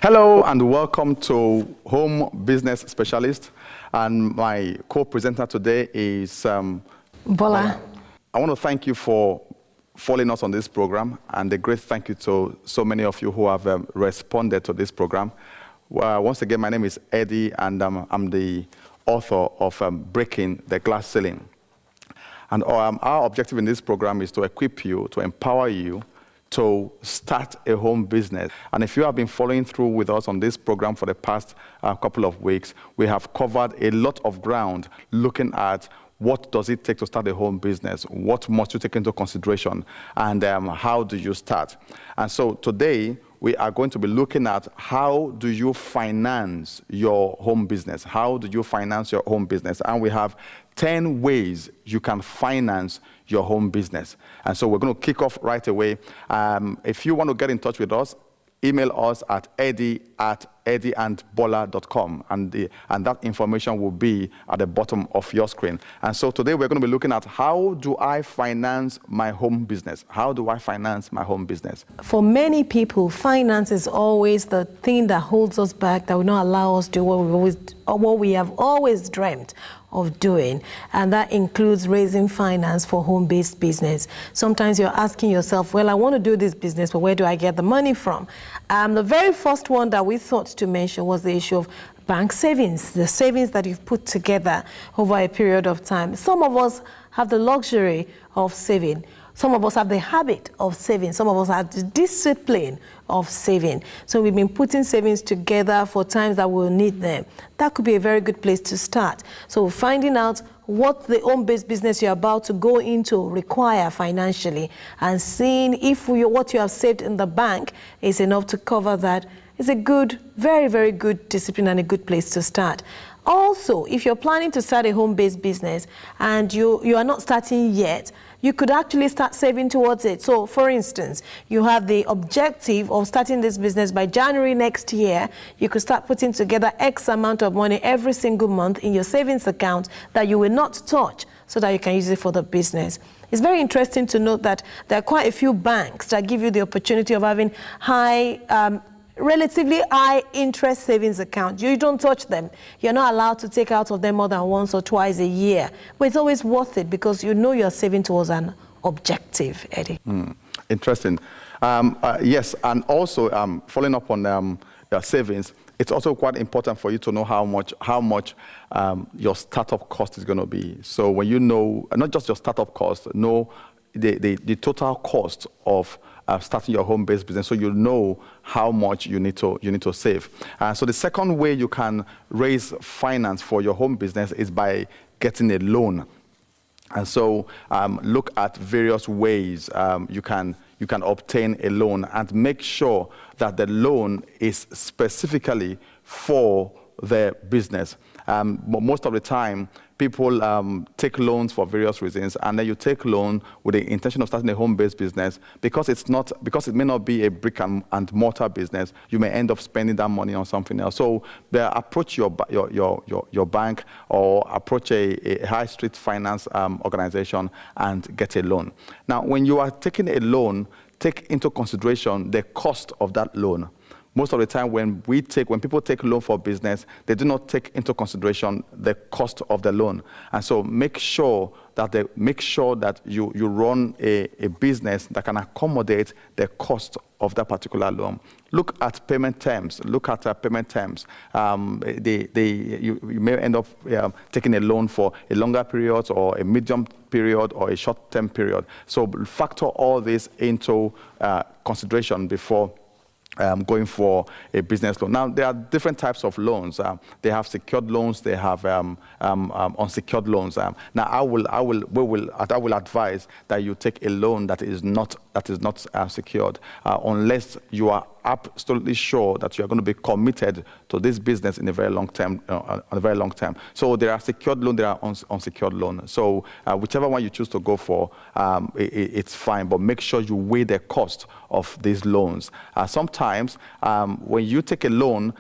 Hello and welcome to Home Business Specialist, and my co-presenter today is Bola. I want to thank you for following us on this program, and a great thank you to so many of you who have responded to this program. Once again, my name is Eddie, and I'm the author of Breaking the Glass Ceiling. And our objective in this program is to equip you, to empower you to start a home business. And if you have been following through with us on this program for the past couple of weeks, we have covered a lot of ground looking at what does it take to start a home business, what must you take into consideration, and how do you start. And so today, we are going to be looking at how do you finance your home business? How do you finance your home business? And we have 10 ways you can finance your home business. And so we're going to kick off right away. If you want to get in touch with us, email us at eddie@eddieandbola.com, and that information will be at the bottom of your screen. And so today we're going to be looking at how do I finance my home business? How do I finance my home business? For many people, finance is always the thing that holds us back, that will not allow us to do what we have always dreamt of doing, and that includes raising finance for home-based business. Sometimes you're asking yourself, well, I want to do this business, but where do I get the money from? The very first one that we thought to mention was the issue of bank savings, the savings that you've put together over a period of time. Some of us have the luxury of saving. Some of us have the habit of saving. Some of us have the discipline of saving. So we've been putting savings together for times that we'll need them. That could be a very good place to start. So finding out what the home-based business you're about to go into require financially, and seeing if what you have saved in the bank is enough to cover that is a good, very, very good discipline and a good place to start. Also, if you're planning to start a home-based business and you are not starting yet, you could actually start saving towards it. So, for instance, you have the objective of starting this business by January next year. You could start putting together X amount of money every single month in your savings account that you will not touch, so that you can use it for the business. It's very interesting to note that there are quite a few banks that give you the opportunity of having relatively high interest savings account. You don't touch them. You're not allowed to take out of them more than once or twice a year. But it's always worth it because you know you're saving towards an objective, Eddie. Interesting. Yes, and also following up on your savings, it's also quite important for you to know how much your startup cost is going to be. So when you know, not just your startup cost, know the total cost of starting your home-based business, so you know how much you need to save. So the second way you can raise finance for your home business is by getting a loan. And so look at various ways you can obtain a loan, and make sure that the loan is specifically for the business. Most of the time, people take loans for various reasons, and then you take loan with the intention of starting a home-based business because it may not be a brick and mortar business. You may end up spending that money on something else. So approach your bank, or approach a high street finance organization and get a loan. Now, when you are taking a loan, take into consideration the cost of that loan. Most of the time, when people take loan for business, they do not take into consideration the cost of the loan. And so make sure that you run a business that can accommodate the cost of that particular loan. Look at payment terms. You may end up taking a loan for a longer period, or a medium period, or a short-term period. So factor all this into consideration before going for a business loan. Now, there are different types of loans. They have secured loans. They have unsecured loans. Now, I will advise that you take a loan that is not secured, unless you are absolutely sure that you are going to be committed to this business in a very long term. So there are secured loans, there are unsecured loans. So whichever one you choose to go for, it's fine. But make sure you weigh the cost of these loans. Sometimes when you take a loan,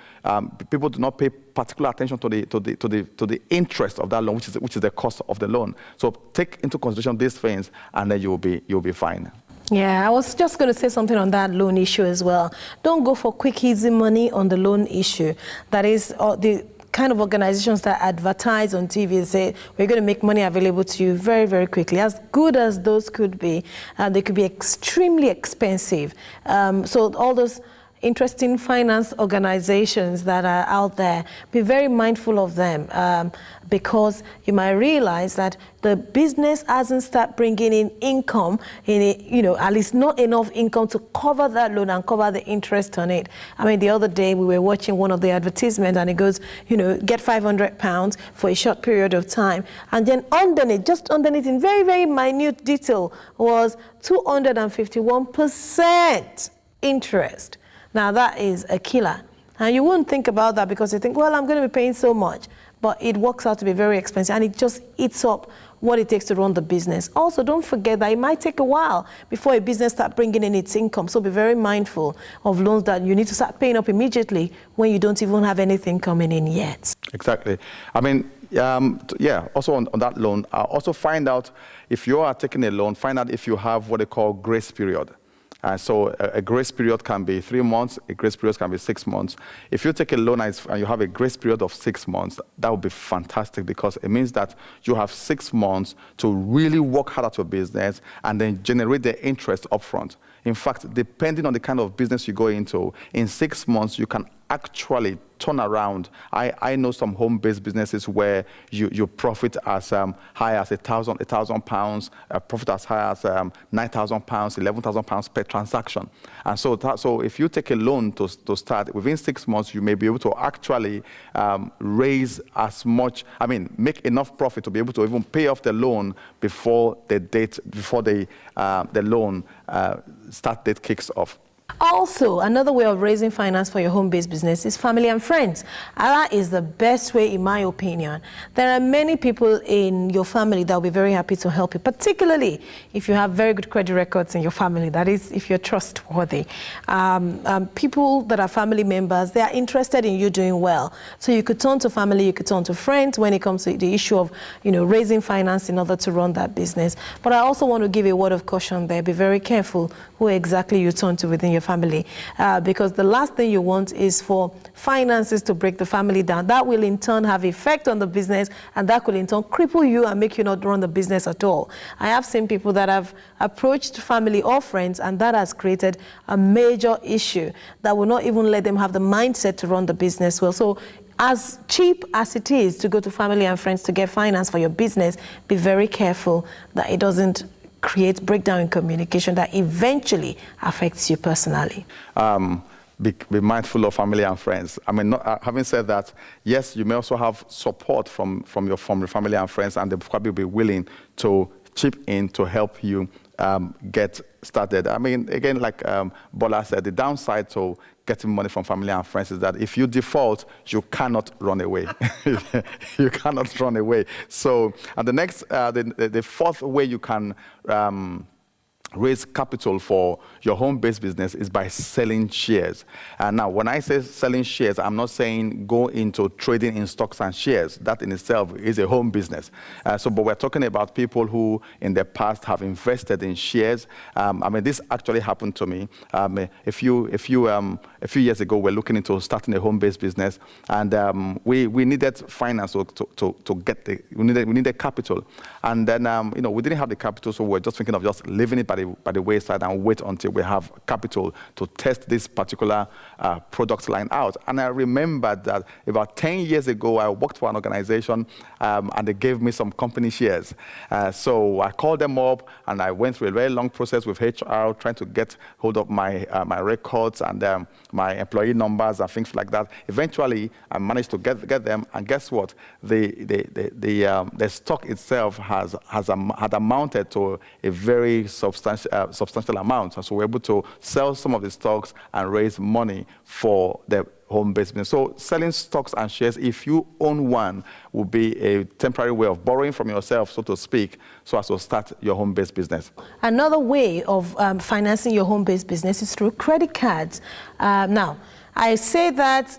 people do not pay particular attention to the interest of that loan, which is the cost of the loan. So take into consideration these things, and then you'll be fine. Yeah, I was just going to say something on that loan issue as well. Don't go for quick, easy money on the loan issue. That is the kind of organizations that advertise on TV and say, we're going to make money available to you very, very quickly. As good as those could be, they could be extremely expensive. So all those interesting finance organizations that are out there, be very mindful of them, because you might realize that the business hasn't started bringing in income, at least not enough income to cover that loan and cover the interest on it. I mean, the other day we were watching one of the advertisements and it goes, get £500 for a short period of time. And then underneath, just underneath in very, very minute detail was 251% interest. Now that is a killer. And you wouldn't think about that because you think, well, I'm going to be paying so much. But it works out to be very expensive and it just eats up what it takes to run the business. Also, don't forget that it might take a while before a business starts bringing in its income. So be very mindful of loans that you need to start paying up immediately when you don't even have anything coming in yet. Exactly. I mean, also on that loan, also find out if you are taking a loan, find out if you have what they call grace period. So a grace period can be 3 months, a grace period can be 6 months. If you take a loan and you have a grace period of 6 months, that would be fantastic because it means that you have 6 months to really work hard at your business and then generate the interest upfront. In fact, depending on the kind of business you go into, in 6 months, you can actually turn around. I know some home-based businesses where you profit as high as £1,000, profit as high as £9,000, £11,000 per transaction. And so if you take a loan to start, within 6 months, you may be able to actually raise as much, make enough profit to be able to even pay off the loan before the loan start date kicks off. Also, another way of raising finance for your home-based business is family and friends. And that is the best way, in my opinion. There are many people in your family that will be very happy to help you, particularly if you have very good credit records in your family. That is, if you're trustworthy. People that are family members, they are interested in you doing well. So you could turn to family, you could turn to friends when it comes to the issue of, raising finance in order to run that business. But I also want to give a word of caution there. Be very careful who exactly you turn to within your family, because the last thing you want is for finances to break the family down. That will in turn have effect on the business, and that could in turn cripple you and make you not run the business at all. I have seen people that have approached family or friends, and that has created a major issue that will not even let them have the mindset to run the business well. So as cheap as it is to go to family and friends to get finance for your business, be very careful that it doesn't create breakdown in communication that eventually affects you personally. Be mindful of family and friends. Having said that, yes, you may also have support from your family and friends, and they'll probably be willing to chip in to help you get started. Again, like Bola said, the downside to getting money from family and friends is that if you default, you cannot run away. You cannot run away. So, and the next, the fourth way you can raise capital for your home-based business is by selling shares. And now, when I say selling shares, I'm not saying go into trading in stocks and shares. That in itself is a home business. But we're talking about people who, in the past, have invested in shares. This actually happened to me. A few years ago, we're looking into starting a home-based business, and we needed finance to get we needed capital, and then we didn't have the capital, so we're just thinking of just leaving it by the wayside and wait until we have capital to test this particular product line out. And I remembered that about 10 years ago, I worked for an organization and they gave me some company shares. So I called them up and I went through a very long process with HR trying to get hold of my records and my employee numbers and things like that. Eventually, I managed to get them, and guess what? The stock itself had amounted to a very substantial amount. And so we're able to sell some of the stocks and raise money for the home-based business. So selling stocks and shares, if you own one, will be a temporary way of borrowing from yourself, so to speak, so as to start your home-based business. Another way of financing your home-based business is through credit cards. Now, I say that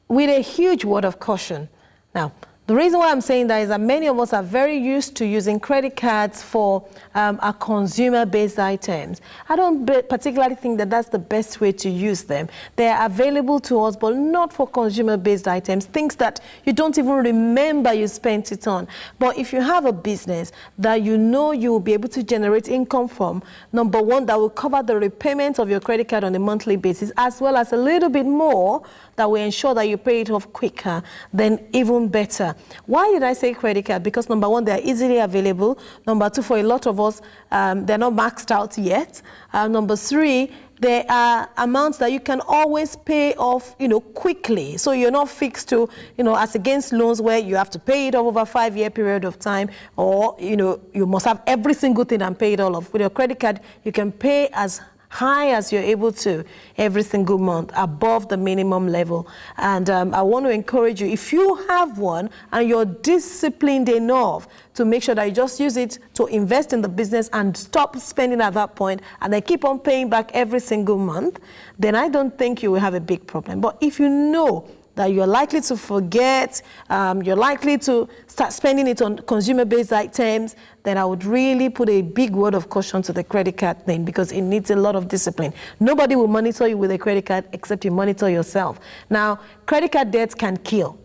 with a huge word of caution. Now, The reason why I'm saying that is that many of us are very used to using credit cards for our consumer-based items. I don't particularly think that that's the best way to use them. They are available to us, but not for consumer-based items, things that you don't even remember you spent it on. But if you have a business that you know you will be able to generate income from, number one, that will cover the repayment of your credit card on a monthly basis, as well as a little bit more that will ensure that you pay it off quicker, then even better. Why did I say credit card? Because number one, they're easily available. Number two, for a lot of us, they're not maxed out yet. Number three, there are amounts that you can always pay off, quickly. So you're not fixed to, as against loans where you have to pay it off over a 5-year period of time, or, you must have every single thing and pay it all off. With your credit card, you can pay as high as you're able to every single month, above the minimum level. And I want to encourage you, if you have one and you're disciplined enough to make sure that you just use it to invest in the business and stop spending at that point, and then keep on paying back every single month, then I don't think you will have a big problem. But if you know that you're likely to forget, you're likely to start spending it on consumer-based items, then I would really put a big word of caution to the credit card thing, because it needs a lot of discipline. Nobody will monitor you with a credit card except you monitor yourself. Now, credit card debts can kill.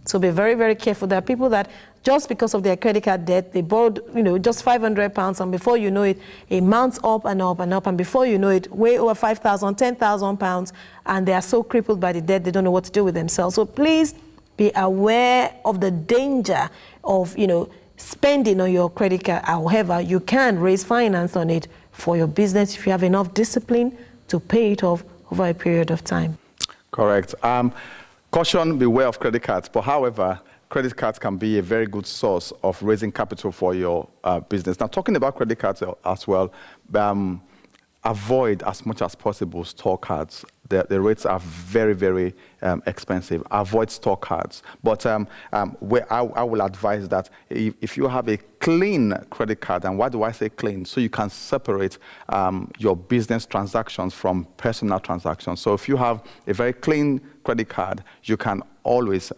So be very, very careful. There are people that just because of their credit card debt, they borrowed, just £500, and before you know it, it mounts up and up and up, and before you know it, way over £5,000, £10,000, and they are so crippled by the debt, they don't know what to do with themselves. So please be aware of the danger of, spending on your credit card. However, you can raise finance on it for your business if you have enough discipline to pay it off over a period of time. Correct. Caution, beware of credit cards. But however, credit cards can be a very good source of raising capital for your business. Now, talking about credit cards as well, avoid as much as possible store cards. The rates are very, very expensive. Avoid store cards. But where I will advise that if you have a clean credit card, and why do I say clean? So you can separate your business transactions from personal transactions. So if you have a very clean credit card, you can always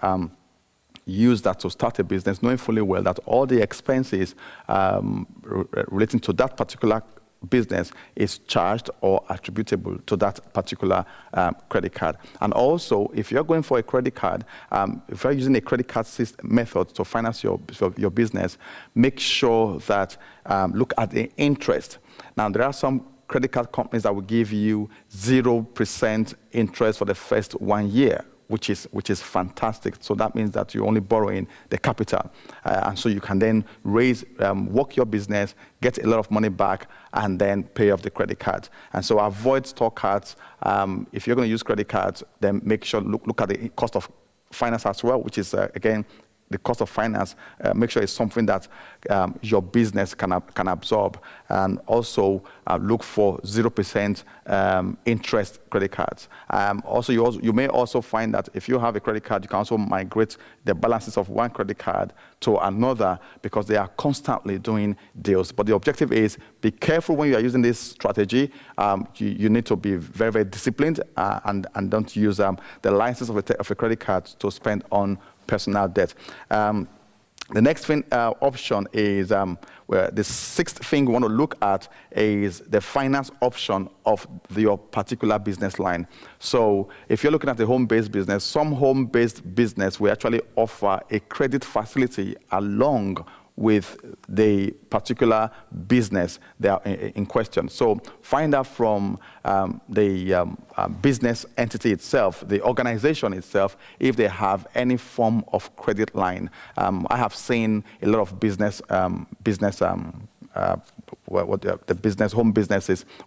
use that to start a business, knowing fully well that all the expenses relating to that particular business is charged or attributable to that particular credit card. And also, if you're going for a credit card, if you're using a credit card method to finance your business, make sure that look at the interest. Now, there are some credit card companies that will give you 0% interest for the first 1 year, which is fantastic. So that means that you're only borrowing the capital. And so you can then work your business, get a lot of money back, and then pay off the credit cards. And so avoid store cards. If you're going to use credit cards, then make sure, look at the cost of finance as well, which is, again, the cost of finance. Make sure it's something that your business can absorb. And also look for 0% interest credit cards. Also, you may also find that if you have a credit card, you can also migrate the balances of one credit card to another, because they are constantly doing deals. But the objective is, be careful when you are using this strategy. You need to be very, very disciplined and don't use the license of a credit card to spend on personal debt. The next option is, where the sixth thing we want to look at is the finance option of your particular business line. So if you're looking at a home-based business, some home-based business will actually offer a credit facility along with the particular business they are in question. So find out from the business entity itself, the organization itself, if they have any form of credit line. I have seen a lot of home businesses,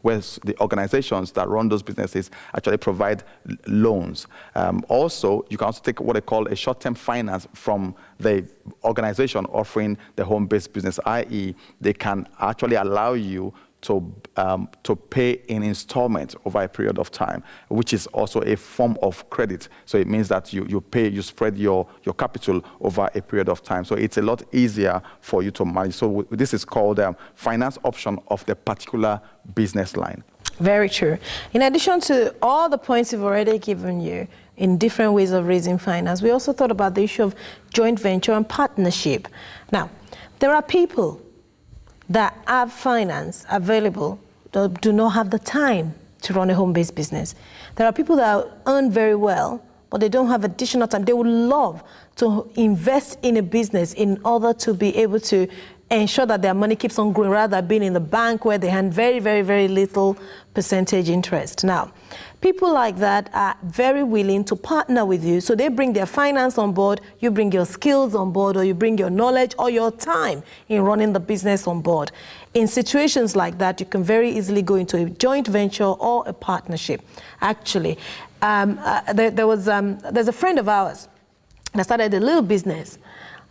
where the organizations that run those businesses actually provide loans. Also, you can also take what they call a short-term finance from the organization offering the home-based business, i.e., they can actually allow you to pay in installments over a period of time, which is also a form of credit. So it means that you spread your capital over a period of time. So it's a lot easier for you to manage. So this is called finance option of the particular business line. Very true. In addition to all the points we've already given you in different ways of raising finance, we also thought about the issue of joint venture and partnership. Now, there are people that have finance available that do not have the time to run a home-based business. There are people that earn very well, but they don't have additional time. They would love to invest in a business in order to be able to ensure that their money keeps on growing rather than being in the bank where they had very, very, very little percentage interest. Now, people like that are very willing to partner with you. So they bring their finance on board, you bring your skills on board, or you bring your knowledge or your time in running the business on board. In situations like that, you can very easily go into a joint venture or a partnership. Actually, there's a friend of ours that started a little business.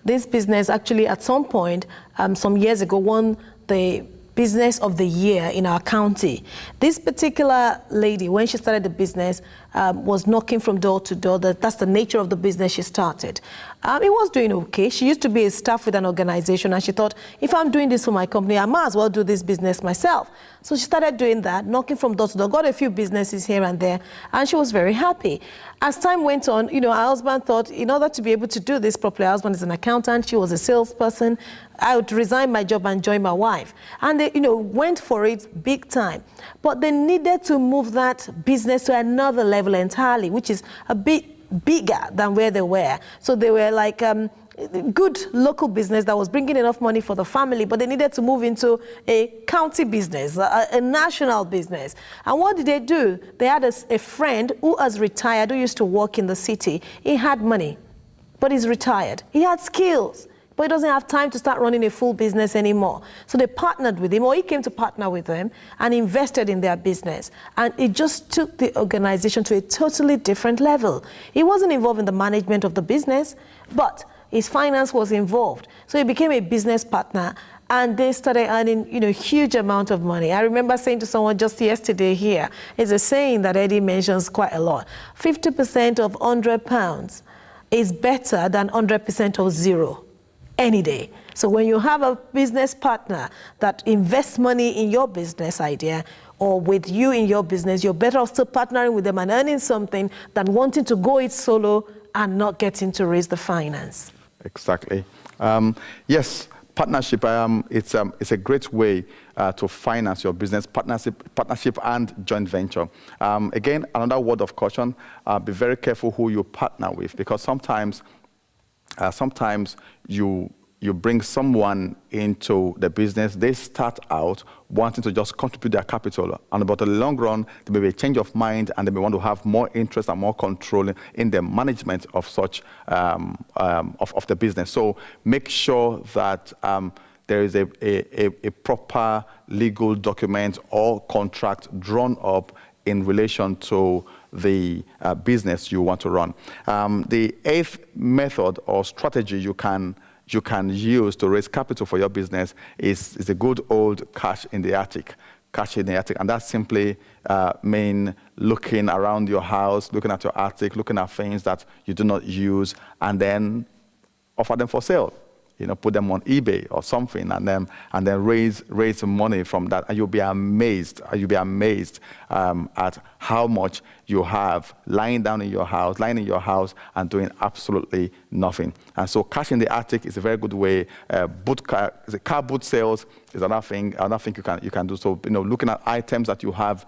This business actually at some point, some years ago, won the Business of the Year in our county. This particular lady, when she started the business, was knocking from door to door. That's the nature of the business she started. It was doing okay. She used to be a staff with an organization, and she thought, if I'm doing this for my company, I might as well do this business myself. So she started doing that, knocking from door to door, got a few businesses here and there, and she was very happy. As time went on, her husband thought, in order to be able to do this properly, her husband is an accountant, she was a salesperson, I would resign my job and join my wife. And they, went for it big time. But they needed to move that business to another level entirely, which is a bit bigger than where they were. So they were like good local business that was bringing enough money for the family, but they needed to move into a county business, a national business. And what did they do? They had a friend who has retired, who used to work in the city. He had money, but he's retired. He had skills, but he doesn't have time to start running a full business anymore. So they partnered with him, or he came to partner with them and invested in their business. And it just took the organization to a totally different level. He wasn't involved in the management of the business, but his finance was involved. So he became a business partner, and they started earning, huge amount of money. I remember saying to someone just yesterday here, it's a saying that Eddie mentions quite a lot. 50% of £100 is better than 100% of zero any day. So when you have a business partner that invests money in your business idea or with you in your business, you're better off still partnering with them and earning something than wanting to go it solo and not getting to raise the finance. Exactly. Yes, partnership, it's a great way to finance your business, partnership and joint venture. Again, another word of caution, be very careful who you partner with, because sometimes you bring someone into the business, they start out wanting to just contribute their capital, and about the long run, there may be a change of mind, and they may want to have more interest and more control in the management of such, of the business. So make sure that there is a proper legal document or contract drawn up in relation to the business you want to run. The eighth method or strategy you can use to raise capital for your business is the good old cash in the attic. Cash in the attic, and that simply means looking around your house, looking at your attic, looking at things that you do not use, and then offer them for sale. Put them on eBay or something, and then raise some money from that, and you'll be amazed. At how much you have lying in your house, and doing absolutely nothing. And so, cash in the attic is a very good way. Car boot sales is another thing you can do. So, looking at items that you have,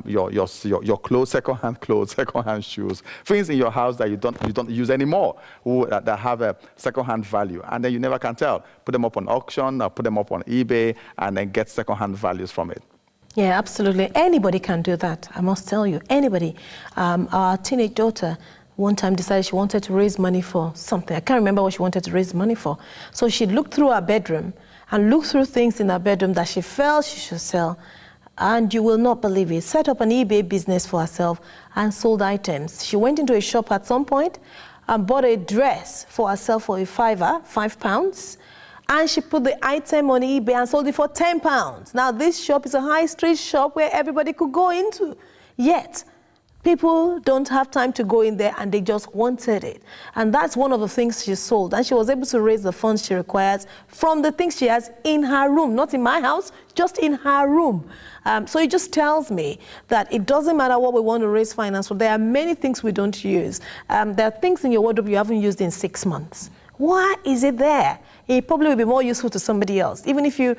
your clothes, secondhand shoes, things in your house that you don't use anymore, that have a secondhand value, and then you never can tell. Put them up on auction, or put them up on eBay, and then get secondhand values from it. Yeah, absolutely. Anybody can do that, I must tell you. Anybody. Our teenage daughter one time decided she wanted to raise money for something. I can't remember what she wanted to raise money for. So she looked through her bedroom and looked through things in her bedroom that she felt she should sell. And you will not believe it. Set up an eBay business for herself and sold items. She went into a shop at some point and bought a dress for herself for £5. And she put the item on eBay and sold it for £10. Now, this shop is a high street shop where everybody could go into. Yet, People don't have time to go in there and they just wanted it. And that's one of the things she sold. And she was able to raise the funds she requires from the things she has in her room, not in my house, just in her room. So it just tells me that it doesn't matter what we want to raise finance for. There are many things we don't use. There are things in your wardrobe you haven't used in 6 months. Why is it there? It probably will be more useful to somebody else. Even if you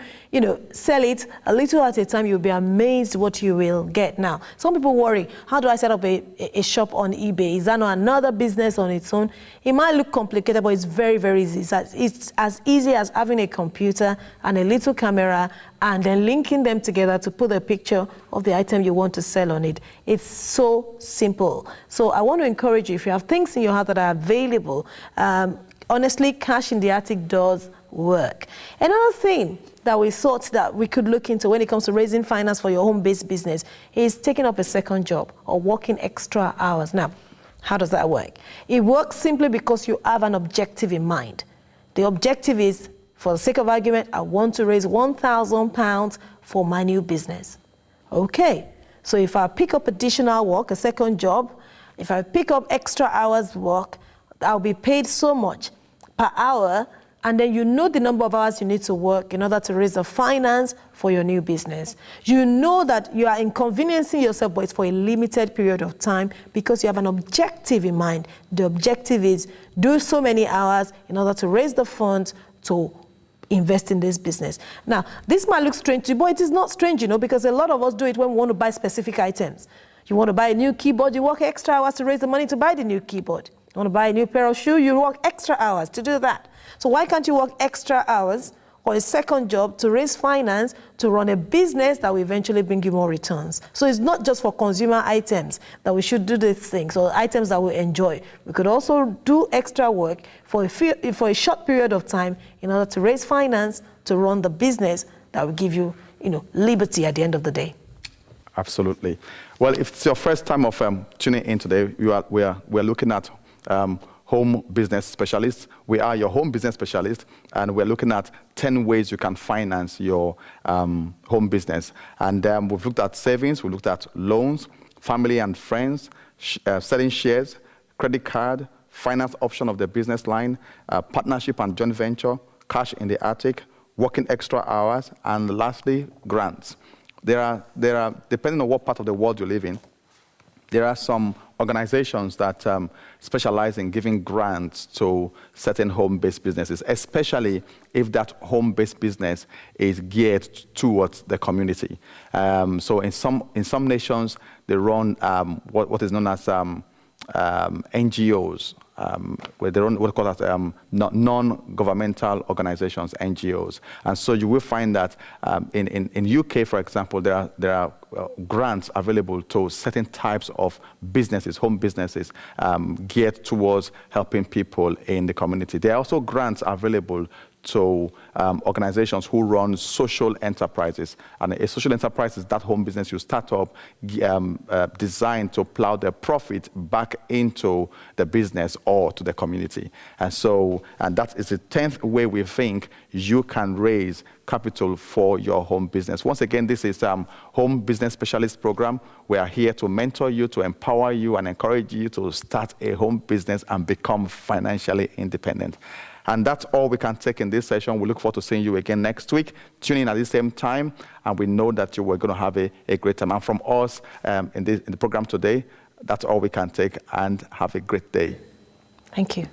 sell it a little at a time, you'll be amazed what you will get. Now, some people worry, how do I set up a shop on eBay? Is that not another business on its own? It might look complicated, but it's very, very easy. It's as easy as having a computer and a little camera and then linking them together to put a picture of the item you want to sell on it. It's so simple. So I want to encourage you, if you have things in your house that are available, honestly, cash in the attic does work. Another thing that we thought that we could look into when it comes to raising finance for your home-based business is taking up a second job or working extra hours. Now, how does that work? It works simply because you have an objective in mind. The objective is, for the sake of argument, I want to raise £1,000 for my new business. Okay, so if I pick up additional work, a second job, if I pick up extra hours work, I'll be paid so much per hour, and then you know the number of hours you need to work in order to raise the finance for your new business. You know that you are inconveniencing yourself, but it's for a limited period of time because you have an objective in mind. The objective is do so many hours in order to raise the funds to invest in this business. Now, this might look strange to you, but it is not strange, because a lot of us do it when we want to buy specific items. You want to buy a new keyboard, you work extra hours to raise the money to buy the new keyboard. You want to buy a new pair of shoes, you work extra hours to do that. So why can't you work extra hours or a second job to raise finance to run a business that will eventually bring you more returns? So it's not just for consumer items that we should do these things or items that we enjoy. We could also do extra work for a short period of time in order to raise finance to run the business that will give you, liberty at the end of the day. Absolutely. Well, if it's your first time of tuning in today, we are looking at home business specialists. We are your home business specialists, and we're looking at 10 ways you can finance your home business. And we've looked at savings, we've looked at loans, family and friends, selling shares, credit card, finance option of the business line, partnership and joint venture, cash in the attic, working extra hours, and lastly, grants. There are, depending on what part of the world you live in, there are some organizations that specialize in giving grants to certain home-based businesses, especially if that home-based business is geared towards the community. So in some nations, they run what is known as NGOs, where they run what we call that non-governmental organizations, NGOs. And so you will find that in UK, for example, there are grants available to certain types of businesses, home businesses, geared towards helping people in the community. There are also grants available to organizations who run social enterprises. And a social enterprise is that home business you start up designed to plow their profit back into the business or to the community. And that is the 10th way we think you can raise capital for your home business. Once again, this is Home Business Specialist Program. We are here to mentor you, to empower you, and encourage you to start a home business and become financially independent. And that's all we can take in this session. We look forward to seeing you again next week. Tune in at the same time, and we know that you were going to have a great time. And from us in the program today, that's all we can take, and have a great day. Thank you.